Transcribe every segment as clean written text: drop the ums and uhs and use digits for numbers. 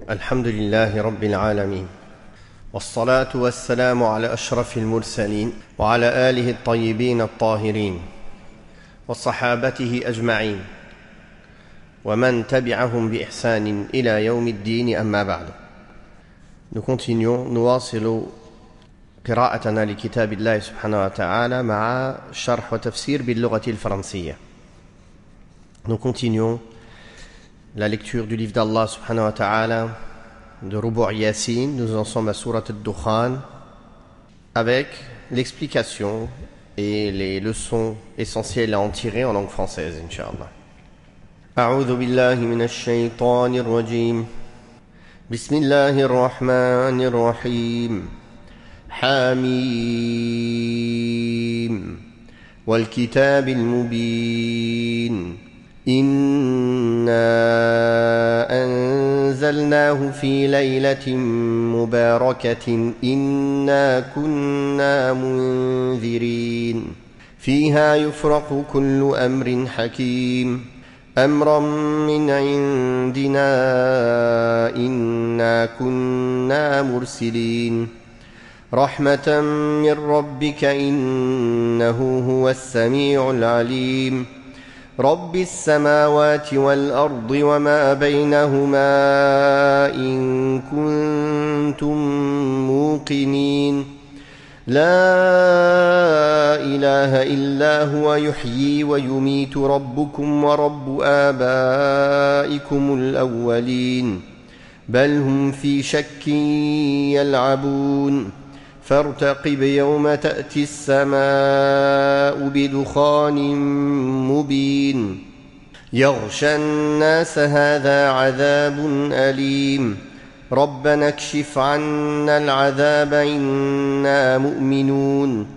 الحمد لله رب العالمين والصلاة والسلام على أشرف المرسلين وعلى آله الطيبين الطاهرين وصحابته أجمعين ومن تبعهم بإحسان إلى يوم الدين أما بعد. Nous continuons نواصل قراءتنا لكتاب الله سبحانه وتعالى مع شرح وتفسير باللغة الفرنسية. Nous continuons la lecture du livre d'Allah subhanahu wa ta'ala de Rubu' Yasin. Nous en sommes à Surat al-Dukhan avec l'explication et les leçons essentielles à en tirer en langue française, Inch'Allah. A'udhu billahi minash shaytanir rajim. Bismillahir rahmanir rahim. Hamim. Wal kitabil mubin. إنا أنزلناه في ليلة مباركة إنا كنا منذرين فيها يفرق كل أمر حكيم أمرا من عندنا إنا كنا مرسلين رحمة من ربك إنه هو السميع العليم رب السماوات والأرض وما بينهما إن كنتم موقنين لا إله إلا هو يحيي ويميت ربكم ورب آبائكم الأولين بل هم في شك يلعبون فارتقب يوم تأتي السماء بدخان مبين يغشى الناس هذا عذاب أليم ربنا اكشف عنا العذاب إنا مؤمنون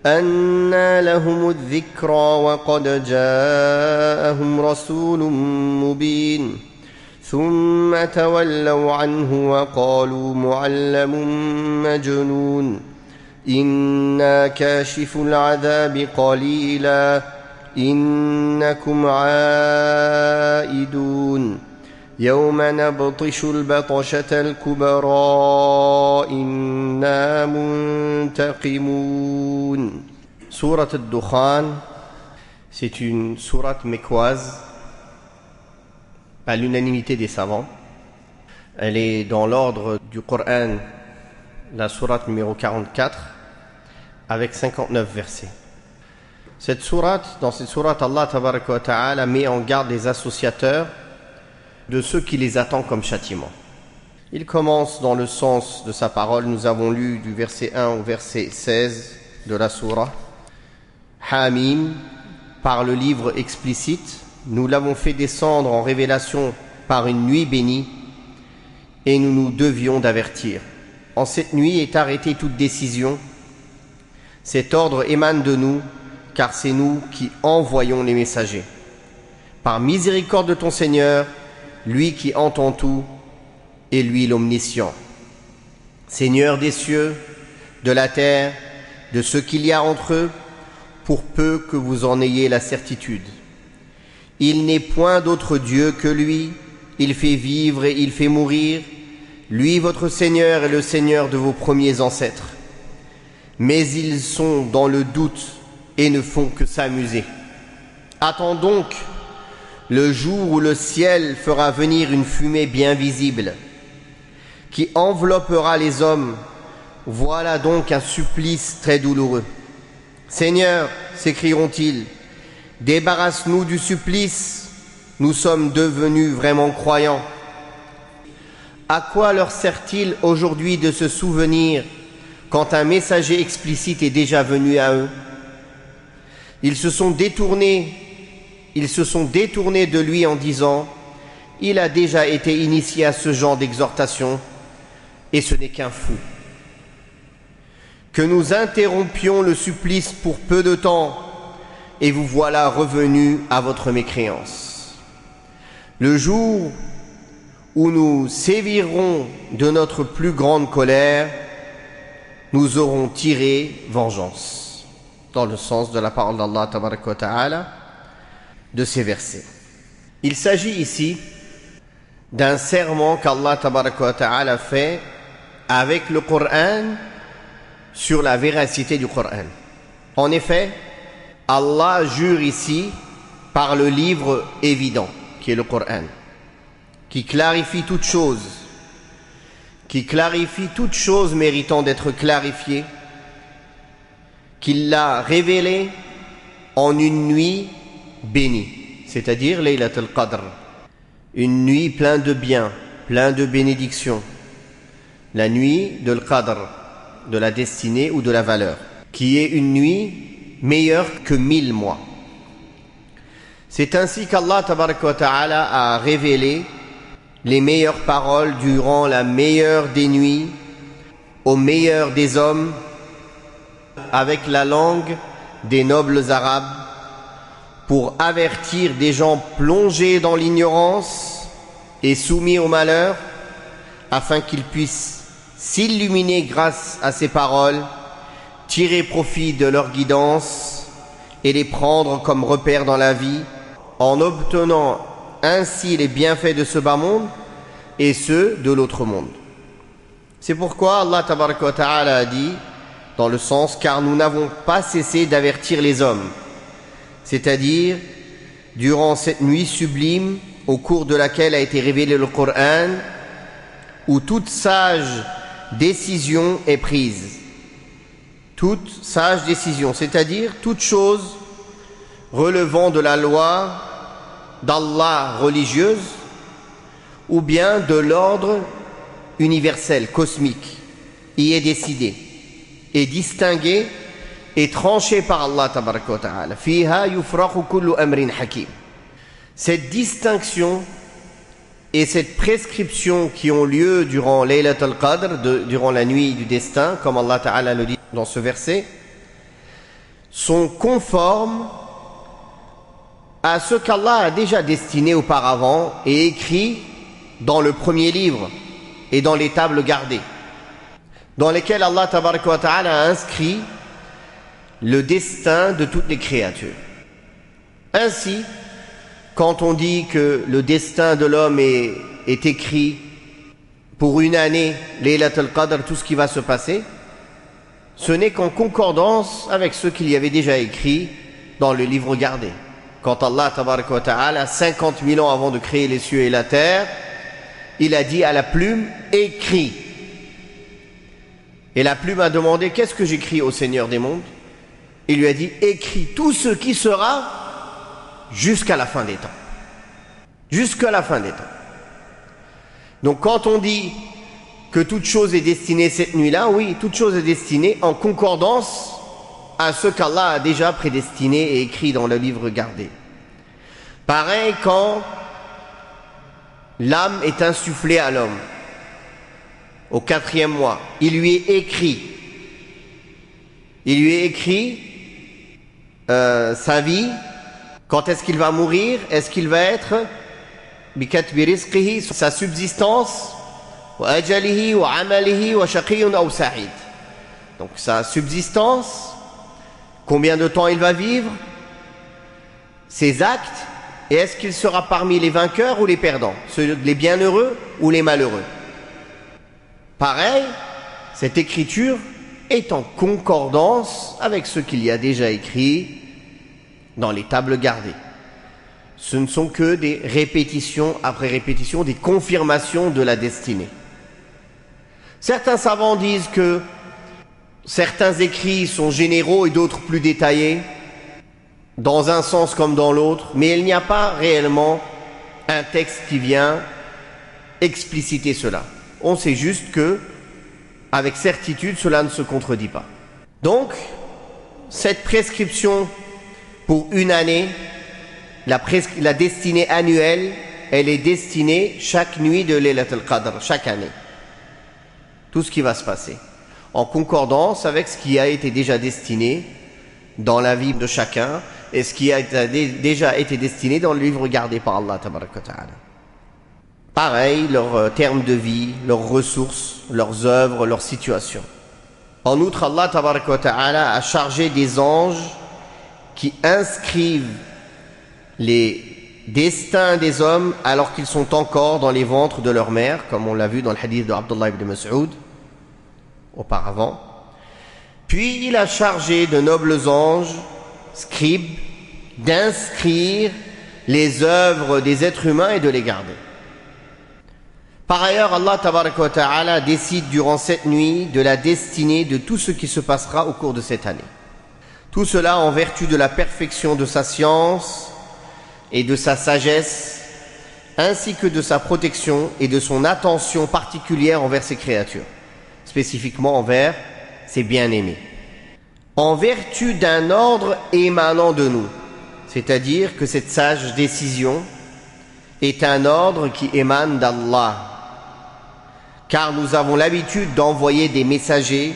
أنى لهم الذكرى وقد جاءهم رسول مبين ثم تولوا عنه وقالوا معلم مجنون إنا كاشف العذاب قليلا إنكم عائدون يوم نبطش البطشة الكبرى إنا منتقمون. Surat al-Dukhan, c'est une sourate mécoise à l'unanimité des savants. Elle est dans l'ordre du Coran, la sourate numéro 44, avec 59 versets. Dans cette sourate, Allah tabaraka wa ta'ala met en garde les associateurs de ceux qui les attendent comme châtiment. Il commence dans le sens de sa parole. Nous avons lu du verset 1 au verset 16 de la sourate. Hamim, par le livre explicite, nous l'avons fait descendre en révélation par une nuit bénie et nous nous devions d'avertir. En cette nuit est arrêtée toute décision. Cet ordre émane de nous, car c'est nous qui envoyons les messagers. Par miséricorde de ton Seigneur, lui qui entend tout, et lui l'omniscient. Seigneur des cieux, de la terre, de ce qu'il y a entre eux, pour peu que vous en ayez la certitude. Il n'est point d'autre Dieu que lui, il fait vivre et il fait mourir. Lui, votre Seigneur, est le Seigneur de vos premiers ancêtres. Mais ils sont dans le doute et ne font que s'amuser. Attends donc le jour où le ciel fera venir une fumée bien visible, qui enveloppera les hommes. Voilà donc un supplice très douloureux. Seigneur, s'écrieront-ils, débarrasse-nous du supplice, nous sommes devenus vraiment croyants. À quoi leur sert-il aujourd'hui de se souvenir quand un messager explicite est déjà venu à eux? Ils se sont détournés de lui en disant, il a déjà été initié à ce genre d'exhortation et ce n'est qu'un fou. Que nous interrompions le supplice pour peu de temps, et vous voilà revenus à votre mécréance. Le jour où nous sévirons de notre plus grande colère, nous aurons tiré vengeance. Dans le sens de la parole d'Allah tabaraka wa ta'ala, de ces versets. Il s'agit ici d'un serment qu'Allah tabaraka wa ta'ala fait avec le Coran sur la véracité du Coran. En effet, Allah jure ici par le livre évident qui est le Coran, qui clarifie toute chose, méritant d'être clarifiée, qu'il l'a révélé en une nuit bénie, c'est-à-dire Laylat al-Qadr, une nuit pleine de biens, pleine de bénédictions, la nuit de l'Qadr, de la destinée ou de la valeur, qui est une nuit meilleure que 1000 mois. C'est ainsi qu'Allah tabaraka wa ta'ala a révélé les meilleures paroles durant la meilleure des nuits, au meilleur des hommes, avec la langue des nobles arabes, pour avertir des gens plongés dans l'ignorance et soumis au malheur, afin qu'ils puissent s'illuminer grâce à ces paroles, tirer profit de leur guidance et les prendre comme repères dans la vie, en obtenant ainsi les bienfaits de ce bas monde et ceux de l'autre monde. C'est pourquoi Allah tabaraka wa ta'ala a dit, dans le sens, car nous n'avons pas cessé d'avertir les hommes, c'est-à-dire durant cette nuit sublime au cours de laquelle a été révélé le Coran, où toute sage décision est prise. Toute sage décision, c'est-à-dire toute chose relevant de la loi d'Allah religieuse ou bien de l'ordre universel, cosmique, y est décidé et distingué et tranché par Allah tabaraka wa ta'ala. Fiha yufraqu kullu amrin hakim. Cette distinction et cette prescription qui ont lieu durant Laylat al-Qadr, durant la nuit du destin, comme Allah ta'ala le dit dans ce verset, sont conformes à ce qu'Allah a déjà destiné auparavant et écrit dans le premier livre et dans les tables gardées, dans lesquelles Allah tabaraka wa ta'ala a inscrit le destin de toutes les créatures. Ainsi, quand on dit que le destin de l'homme est écrit pour une année, Laylat al-Qadr, tout ce qui va se passer, ce n'est qu'en concordance avec ce qu'il y avait déjà écrit dans le livre gardé. Quand Allah tabaraka wa ta'ala, 50 000 ans avant de créer les cieux et la terre, il a dit à la plume, écris. Et la plume a demandé, qu'est-ce que j'écris au Seigneur des mondes? Il lui a dit, écris tout ce qui sera jusqu'à la fin des temps. Jusqu'à la fin des temps. Donc quand on dit que toute chose est destinée cette nuit-là, oui, toute chose est destinée en concordance à ce qu'Allah a déjà prédestiné et écrit dans le livre gardé. Pareil quand l'âme est insufflée à l'homme, au 4e mois, il lui est écrit sa vie, quand est-ce qu'il va mourir, est-ce qu'il va être bikatbi rizqihi, sa subsistance, wa ajalihi wa amalihi wa shaqiyun aw sa'id. Donc sa subsistance, combien de temps il va vivre, ses actes, et est-ce qu'il sera parmi les vainqueurs ou les perdants, les bienheureux ou les malheureux. Pareil, cette écriture est en concordance avec ce qu'il y a déjà écrit dans les tables gardées. Ce ne sont que des répétitions après répétitions, des confirmations de la destinée. Certains savants disent que certains écrits sont généraux et d'autres plus détaillés, dans un sens comme dans l'autre, mais il n'y a pas réellement un texte qui vient expliciter cela. On sait juste que, avec certitude, cela ne se contredit pas. Donc, cette prescription pour une année, la destinée annuelle, elle est destinée chaque nuit de Laylat al-Qadr, chaque année. Tout ce qui va se passer, en concordance avec ce qui a été déjà destiné dans la vie de chacun et ce qui a déjà été destiné dans le livre gardé par Allah tabaraka wa ta'ala. Pareil, leurs termes de vie, leurs ressources, leurs œuvres, leurs situations. En outre, Allah tabaraka wa ta'ala a chargé des anges qui inscrivent les destins des hommes alors qu'ils sont encore dans les ventres de leur mère, comme on l'a vu dans le hadith de Abdullah ibn Mas'ud auparavant. Puis il a chargé de nobles anges, scribes, d'inscrire les œuvres des êtres humains et de les garder. Par ailleurs, Allah tabaraka wa ta'ala décide durant cette nuit de la destinée de tout ce qui se passera au cours de cette année. Tout cela en vertu de la perfection de sa science et de sa sagesse, ainsi que de sa protection et de son attention particulière envers ses créatures, spécifiquement envers ses bien-aimés. En vertu d'un ordre émanant de nous, c'est-à-dire que cette sage décision est un ordre qui émane d'Allah, car nous avons l'habitude d'envoyer des messagers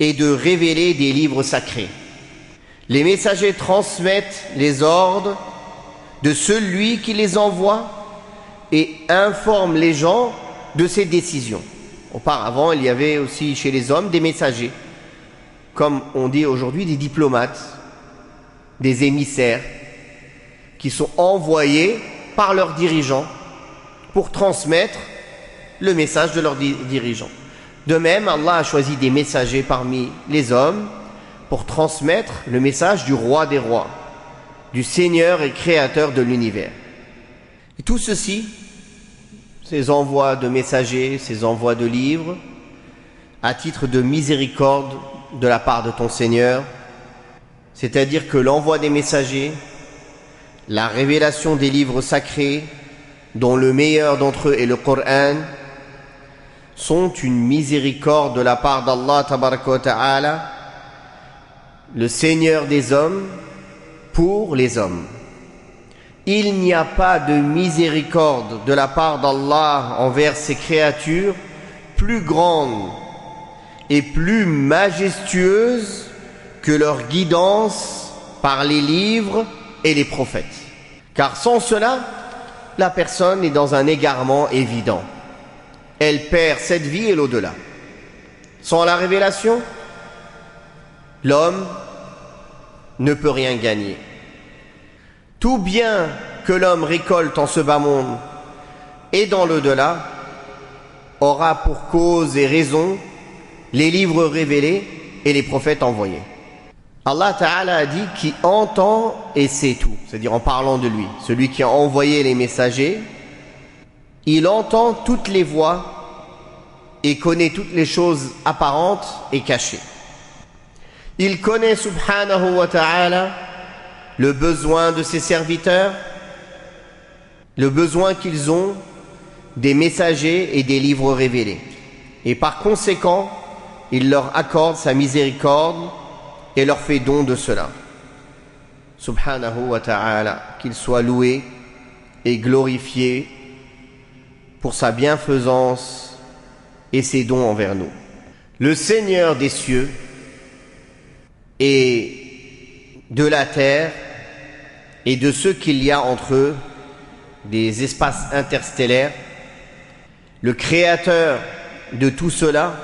et de révéler des livres sacrés. Les messagers transmettent les ordres de celui qui les envoie et informent les gens de ses décisions. Auparavant, il y avait aussi chez les hommes des messagers, comme on dit aujourd'hui des diplomates, des émissaires, qui sont envoyés par leurs dirigeants pour transmettre le message de leurs dirigeants. De même, Allah a choisi des messagers parmi les hommes pour transmettre le message du roi des rois, du Seigneur et Créateur de l'univers. Et tout ceci, ces envois de messagers, ces envois de livres, à titre de miséricorde de la part de ton Seigneur, c'est-à-dire que l'envoi des messagers, la révélation des livres sacrés, dont le meilleur d'entre eux est le Coran, sont une miséricorde de la part d'Allah tabaraka wa ta'ala, le Seigneur des hommes, pour les hommes. Il n'y a pas de miséricorde de la part d'Allah envers ses créatures plus grande et plus majestueuse que leur guidance par les livres et les prophètes. Car sans cela, la personne est dans un égarement évident. Elle perd cette vie et l'au-delà. Sans la révélation, l'homme ne peut rien gagner. Tout bien que l'homme récolte en ce bas monde et dans l'au-delà aura pour cause et raison les livres révélés et les prophètes envoyés. Allah Ta'ala a dit qui entend et sait tout, c'est-à-dire en parlant de lui, celui qui a envoyé les messagers, il entend toutes les voix et connaît toutes les choses apparentes et cachées. Il connaît subhanahu wa ta'ala le besoin de ses serviteurs, le besoin qu'ils ont des messagers et des livres révélés. Et par conséquent, il leur accorde sa miséricorde et leur fait don de cela. Subhanahu wa ta'ala, qu'il soit loué et glorifié pour sa bienfaisance et ses dons envers nous. Le Seigneur des cieux et de la terre et de ce qu'il y a entre eux, des espaces interstellaires, le Créateur de tout cela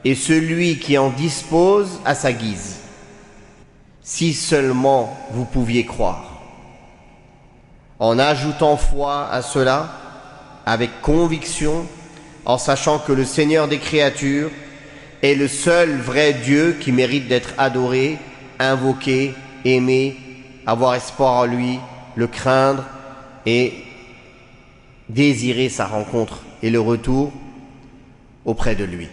est celui qui en dispose à sa guise. Si seulement vous pouviez croire. En ajoutant foi à cela, avec conviction, en sachant que le Seigneur des créatures est le seul vrai Dieu qui mérite d'être adoré, invoqué, aimé, avoir espoir en lui, le craindre et désirer sa rencontre et le retour auprès de lui.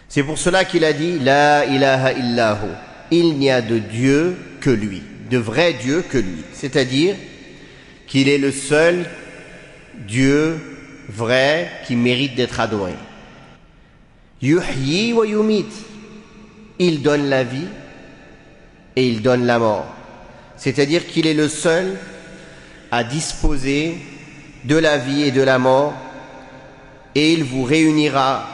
C'est pour cela qu'il a dit « La ilaha illahu » il n'y a de Dieu que lui, de vrai Dieu que lui. C'est-à-dire qu'il est le seul Dieu vrai qui mérite d'être adoré. Yuhyi wa yumit, il donne la vie et il donne la mort. C'est-à-dire qu'il est le seul à disposer de la vie et de la mort, et il vous réunira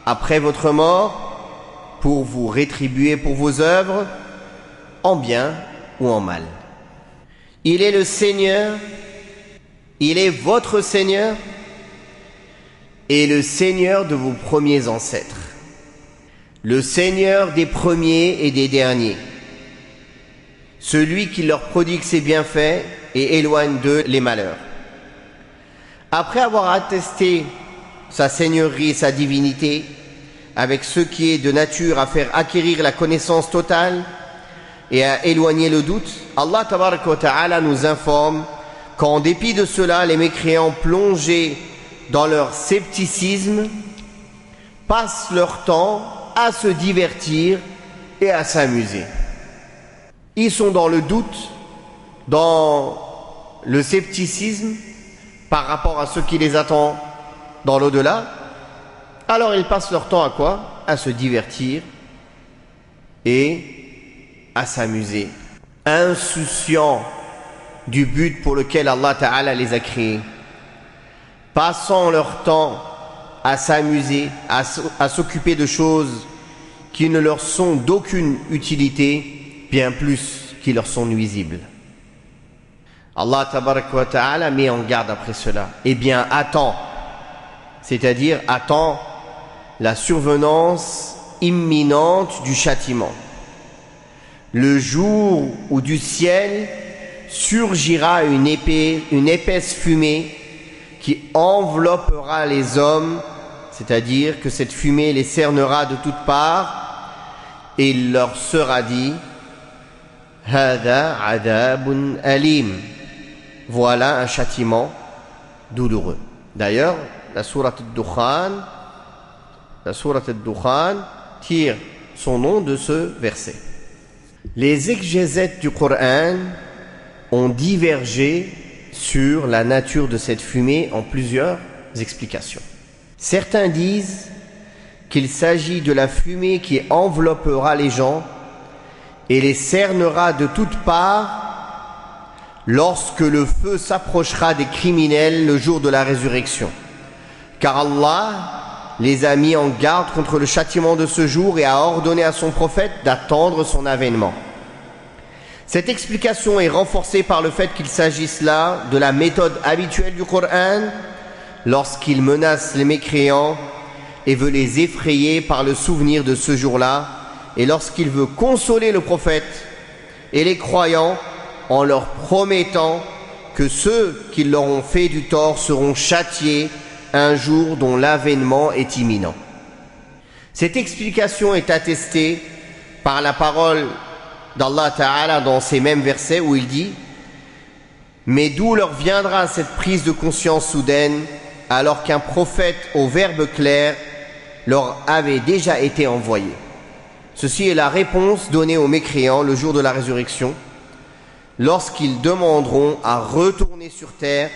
après votre mort pour vous rétribuer pour vos œuvres, en bien ou en mal. Il est le Seigneur, il est votre Seigneur et le Seigneur de vos premiers ancêtres, le Seigneur des premiers et des derniers, celui qui leur prodigue ses bienfaits et éloigne d'eux les malheurs. Après avoir attesté sa seigneurie, sa divinité, avec ce qui est de nature à faire acquérir la connaissance totale et à éloigner le doute, Allah tabaraka wa ta'ala nous informe qu'en dépit de cela, les mécréants plongés dans leur scepticisme passent leur temps à se divertir et à s'amuser. Ils sont dans le doute, dans le scepticisme par rapport à ce qui les attend dans l'au-delà. Alors ils passent leur temps à quoi? À se divertir et à s'amuser, insouciants du but pour lequel Allah Ta'ala les a créés, passant leur temps à s'amuser, à s'occuper de choses qui ne leur sont d'aucune utilité, bien plus qui leur sont nuisibles. Allah Tabaraka wa Ta'ala met en garde après cela. Eh bien, attends, c'est-à-dire attends la survenance imminente du châtiment. Le jour où du ciel surgira une épaisse fumée qui enveloppera les hommes, c'est-à-dire que cette fumée les cernera de toutes parts, et il leur sera dit « Hada adabun alim » voilà un châtiment douloureux. D'ailleurs, la sourate Ad-Dukhan tire son nom de ce verset. Les exégètes du Coran ont divergé sur la nature de cette fumée en plusieurs explications. Certains disent qu'il s'agit de la fumée qui enveloppera les gens et les cernera de toutes parts lorsque le feu s'approchera des criminels le jour de la résurrection. Car Allah les a mis en garde contre le châtiment de ce jour et a ordonné à son prophète d'attendre son avènement. Cette explication est renforcée par le fait qu'il s'agisse là de la méthode habituelle du Coran lorsqu'il menace les mécréants et veut les effrayer par le souvenir de ce jour-là, et lorsqu'il veut consoler le prophète et les croyants en leur promettant que ceux qui leur ont fait du tort seront châtiés un jour dont l'avènement est imminent. Cette explication est attestée par la parole d'Allah Ta'ala dans ces mêmes versets où il dit « Mais d'où leur viendra cette prise de conscience soudaine alors qu'un prophète au verbe clair leur avait déjà été envoyé ?» Ceci est la réponse donnée aux mécréants le jour de la résurrection. Lorsqu'ils demanderont à retourner sur terre,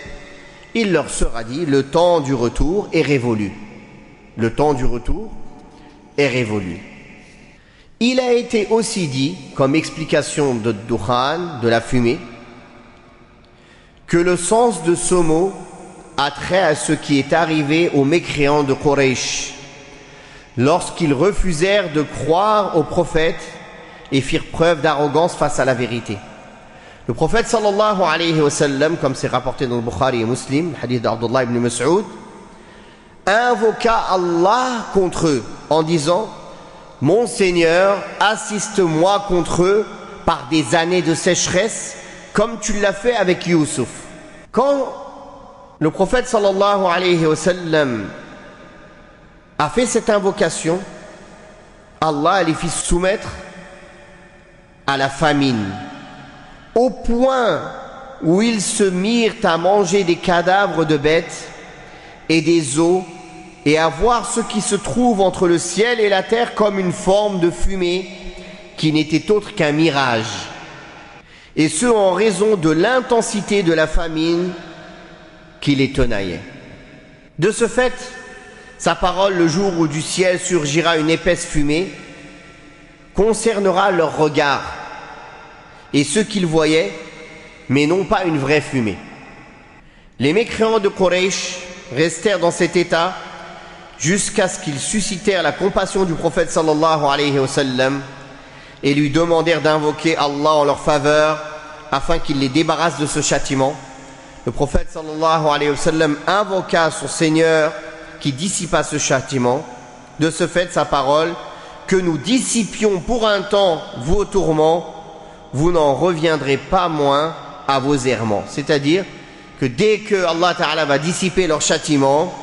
il leur sera dit « Le temps du retour est révolu. » Le temps du retour est révolu. Il a été aussi dit, comme explication de Dukhan, de la fumée, que le sens de ce mot a trait à ce qui est arrivé aux mécréants de Quraysh, lorsqu'ils refusèrent de croire au prophète et firent preuve d'arrogance face à la vérité. Le prophète sallallahu alayhi wa sallam, comme c'est rapporté dans le Bukhari et Muslim, le hadith d'Abdullah ibn Mas'ud, invoqua Allah contre eux en disant « Mon Seigneur, assiste-moi contre eux par des années de sécheresse, comme tu l'as fait avec Youssouf. » Quand le prophète sallallahu alayhi wa sallam a fait cette invocation, Allah les fit soumettre à la famine, au point où ils se mirent à manger des cadavres de bêtes et des os et à voir ce qui se trouve entre le ciel et la terre comme une forme de fumée qui n'était autre qu'un mirage, et ce en raison de l'intensité de la famine qui les tenaillait. De ce fait, sa parole, le jour où du ciel surgira une épaisse fumée, concernera leur regard et ce qu'ils voyaient, mais non pas une vraie fumée. Les mécréants de Quraysh restèrent dans cet état jusqu'à ce qu'ils suscitèrent la compassion du prophète sallallahu alayhi wa sallam et lui demandèrent d'invoquer Allah en leur faveur afin qu'il les débarrasse de ce châtiment. Le prophète sallallahu alayhi wa sallam invoqua son Seigneur qui dissipa ce châtiment. De ce fait, sa parole, que nous dissipions pour un temps vos tourments, vous n'en reviendrez pas moins à vos errements. C'est-à-dire que dès que Allah Ta'ala va dissiper leur châtiment,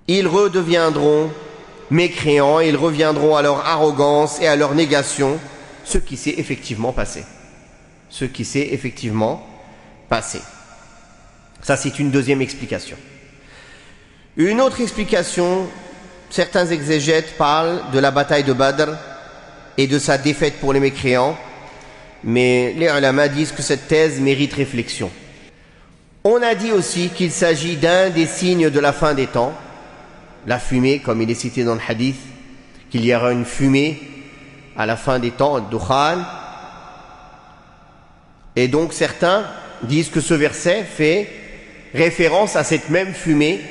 ils redeviendront mécréants, ils reviendront à leur arrogance et à leur négation, ce qui s'est effectivement passé. Ce qui s'est effectivement passé. Ça, c'est une deuxième explication. Une autre explication, certains exégètes parlent de la bataille de Badr et de sa défaite pour les mécréants, mais les ulama disent que cette thèse mérite réflexion. On a dit aussi qu'il s'agit d'un des signes de la fin des temps, la fumée, comme il est cité dans le hadith, qu'il y aura une fumée à la fin des temps, dukhan. Et donc certains disent que ce verset fait référence à cette même fumée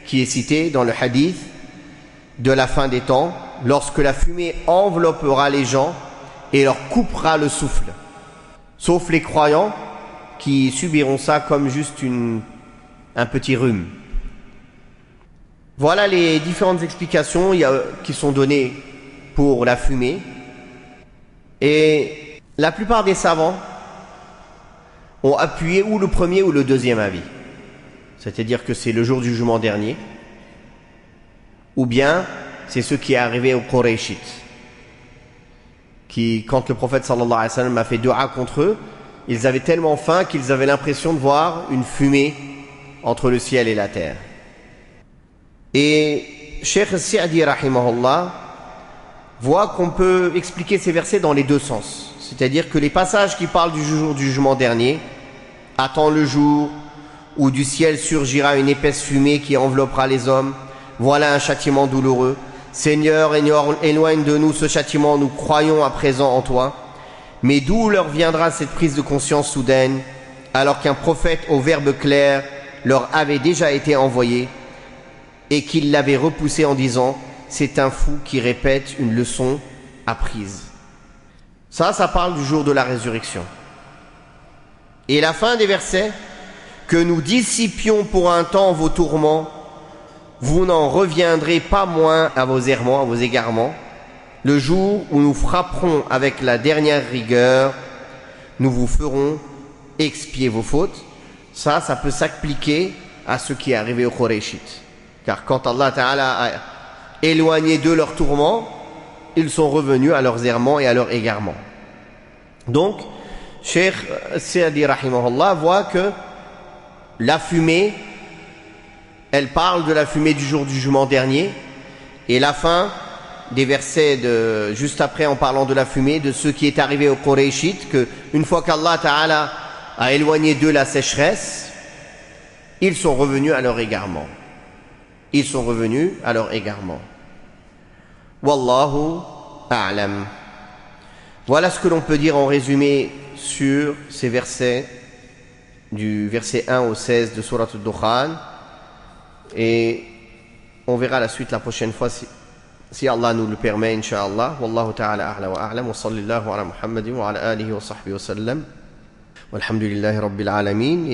qui est citée dans le hadith de la fin des temps, lorsque la fumée enveloppera les gens et leur coupera le souffle. Sauf les croyants qui subiront ça comme juste un petit rhume. Voilà les différentes explications qui sont données pour la fumée. Et la plupart des savants ont appuyé ou le premier ou le deuxième avis. C'est-à-dire que c'est le jour du jugement dernier, ou bien c'est ce qui est arrivé aux Qurayshites, qui, quand le prophète sallallahu alayhi wa sallam a fait dua contre eux, ils avaient tellement faim qu'ils avaient l'impression de voir une fumée entre le ciel et la terre. Et Cheikh Sa'di rahimahullah voit qu'on peut expliquer ces versets dans les deux sens. C'est-à-dire que les passages qui parlent du jour du jugement dernier, attend le jour où du ciel surgira une épaisse fumée qui enveloppera les hommes, voilà un châtiment douloureux. Seigneur, éloigne de nous ce châtiment, nous croyons à présent en toi. Mais d'où leur viendra cette prise de conscience soudaine, alors qu'un prophète au verbe clair leur avait déjà été envoyé et qu'ils l'avaient repoussé en disant « C'est un fou qui répète une leçon apprise ». Ça parle du jour de la résurrection. Et la fin des versets, que nous dissipions pour un temps vos tourments, vous n'en reviendrez pas moins à vos errements, à vos égarements. Le jour où nous frapperons avec la dernière rigueur, nous vous ferons expier vos fautes. Ça peut s'appliquer à ce qui est arrivé aux Qurayshites. Car quand Allah Ta'ala a éloigné d'eux leurs tourments, ils sont revenus à leurs errements et à leurs égarements. Donc, Cheikh Sa'di rahimahullah voit que la fumée, elle parle de la fumée du jour du jugement dernier, et la fin des versets juste après, en parlant de la fumée, de ce qui est arrivé aux Qurayshites, que une fois qu'Allah Ta'ala a éloigné d'eux la sécheresse, ils sont revenus à leur égarement. Ils sont revenus à leur égarement. Wallahu a'lam. Voilà ce que l'on peut dire en résumé sur ces versets, du verset 1 au 16 de Surat al-Dukhan. Et on verra la suite la prochaine fois si Allah nous le permet, incha'Allah. Wallahu ta'ala a'la wa a'lam. Wa sallallahu ala Muhammadin wa ala alihi wa sahbihi wa sallam. Walhamdulillahi rabbil alamin.